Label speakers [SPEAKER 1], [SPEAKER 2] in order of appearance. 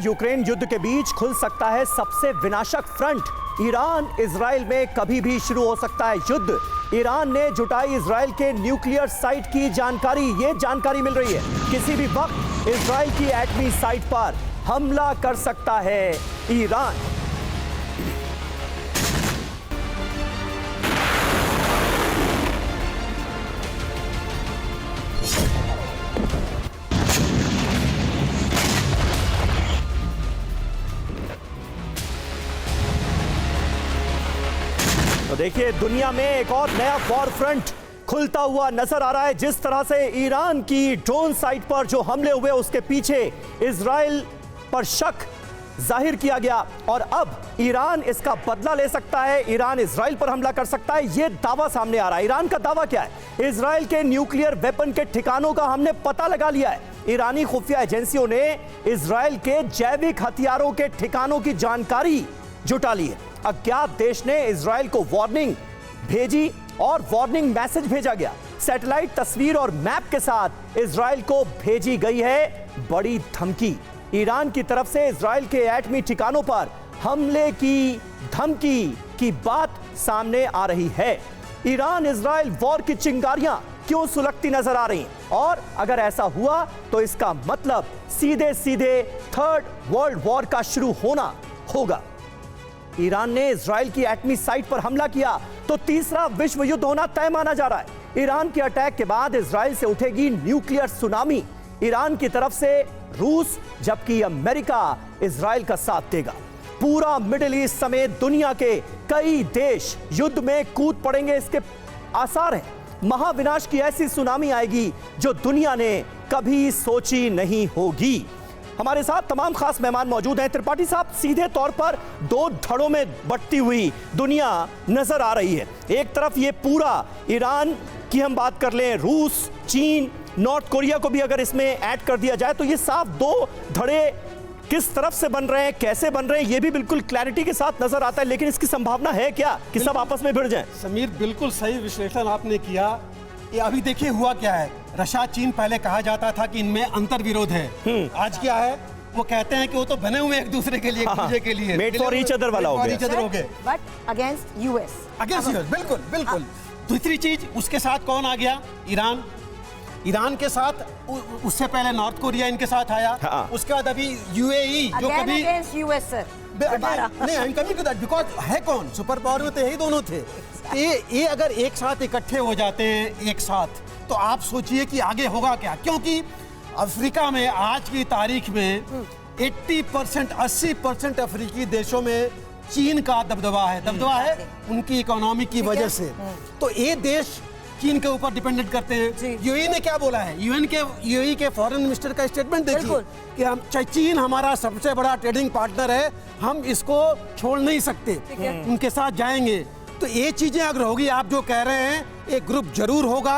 [SPEAKER 1] Ukraine युद्ध के बीच खुल सकता है सबसे विनाशक फ्रंट। ईरान इजराइल में कभी भी शुरू हो सकता है युद्ध। ईरान ने जुटाई इजराइल के न्यूक्लियर साइट की जानकारी। ये जानकारी मिल रही है किसी भी वक्त इजराइल की एटमी साइट पर हमला कर सकता है ईरान। तो देखिए, दुनिया में एक और नया वॉर फ्रंट खुलता हुआ नजर आ रहा है। जिस तरह से ईरान की ड्रोन साइट पर जो हमले हुए उसके पीछे इजराइल पर शक जाहिर किया गया और अब ईरान इसका बदला ले सकता है। ईरान इजराइल पर हमला कर सकता है, यह दावा सामने आ रहा है। ईरान का दावा क्या है? इजराइल के न्यूक्लियर वेपन के ठिकानों का हमने पता लगा लिया है। ईरानी खुफिया एजेंसियों ने इजराइल के जैविक हथियारों के ठिकानों की जानकारी जुटा ली है। अज्ञात देश ने इजराइल को वार्निंग भेजी और वार्निंग मैसेज भेजा गया। सैटेलाइट तस्वीर और मैप के साथ इजराइल को भेजी गई है बड़ी धमकी। ईरान की तरफ से इजराइल के एटमी ठिकानों पर हमले की धमकी की बात सामने आ रही है। ईरान इजराइल वॉर की चिंगारियां क्यों सुलगती नजर आ रही हैं? और अगर ऐसा हुआ तो इसका मतलब सीधे सीधे थर्ड वर्ल्ड वॉर का शुरू होना होगा। ईरान ने इजराइल की एटमी साइट पर हमला किया तो तीसरा विश्व युद्ध होना तय माना जा रहा है। ईरान के अटैक के बाद इजराइल से उठेगी न्यूक्लियर सुनामी। ईरान की तरफ से रूस, जबकि अमेरिका इजराइल का साथ देगा। पूरा मिडिल ईस्ट समेत दुनिया के कई देश युद्ध में कूद पड़ेंगे, इसके आसार हैं। महाविनाश की ऐसी सुनामी आएगी जो दुनिया ने कभी सोची नहीं होगी। हमारे साथ तमाम खास मेहमान मौजूद हैं। त्रिपाठी साहब, सीधे तौर पर दो धड़ों में बंटती हुई दुनिया नजर आ रही है। एक तरफ ये पूरा ईरान की हम बात कर लें, रूस, चीन, नॉर्थ कोरिया को भी अगर इसमें ऐड कर दिया जाए तो ये साफ दो धड़े किस तरफ से बन रहे हैं, कैसे बन रहे हैं, ये भी बिल्कुल क्लैरिटी के साथ नजर आता है। लेकिन इसकी संभावना है क्या कि सब आपस में भिड़ जाएं?
[SPEAKER 2] समीर, बिल्कुल सही विश्लेषण आपने किया। ये अभी देखिए हुआ क्या है। रशिया चीन पहले कहा जाता था कि इनमें अंतर विरोध है। आज क्या है, वो कहते हैं कि वो तो बने हुए एक दूसरे के लिए, एक दूसरे के लिए
[SPEAKER 1] मेड फॉर ईच अदर वाला हो गया,
[SPEAKER 3] बट अगेंस्ट यूएस।
[SPEAKER 2] बिल्कुल बिल्कुल। दूसरी चीज, उसके साथ कौन आ गया? ईरान। ईरान के साथ उससे पहले नॉर्थ कोरिया इनके साथ आया। उसके बाद अभी यूएई, जो कभी
[SPEAKER 3] यूएस सर
[SPEAKER 2] नहीं, I am coming to that because है कौन सुपर पावर में, तो यही दोनों थे। ये अगर एक साथ इकट्ठे हो जाते हैं एक साथ, तो आप सोचिए कि आगे होगा क्या। क्योंकि अफ्रीका में आज की तारीख में 80% अफ्रीकी देशों में चीन का दबदबा है उनकी इकोनॉमी की वजह से। तो ये देश चीन के ऊपर डिपेंडेंट करते हैं। यूएई ने क्या बोला है? यूएई के फॉरेन मिनिस्टर का स्टेटमेंट देखिए कि हम चीन हमारा सबसे बड़ा ट्रेडिंग पार्टनर है, हम इसको छोड़ नहीं सकते, उनके साथ जाएंगे। तो ये चीजें अगर होगी, आप जो कह रहे हैं, एक ग्रुप जरूर होगा।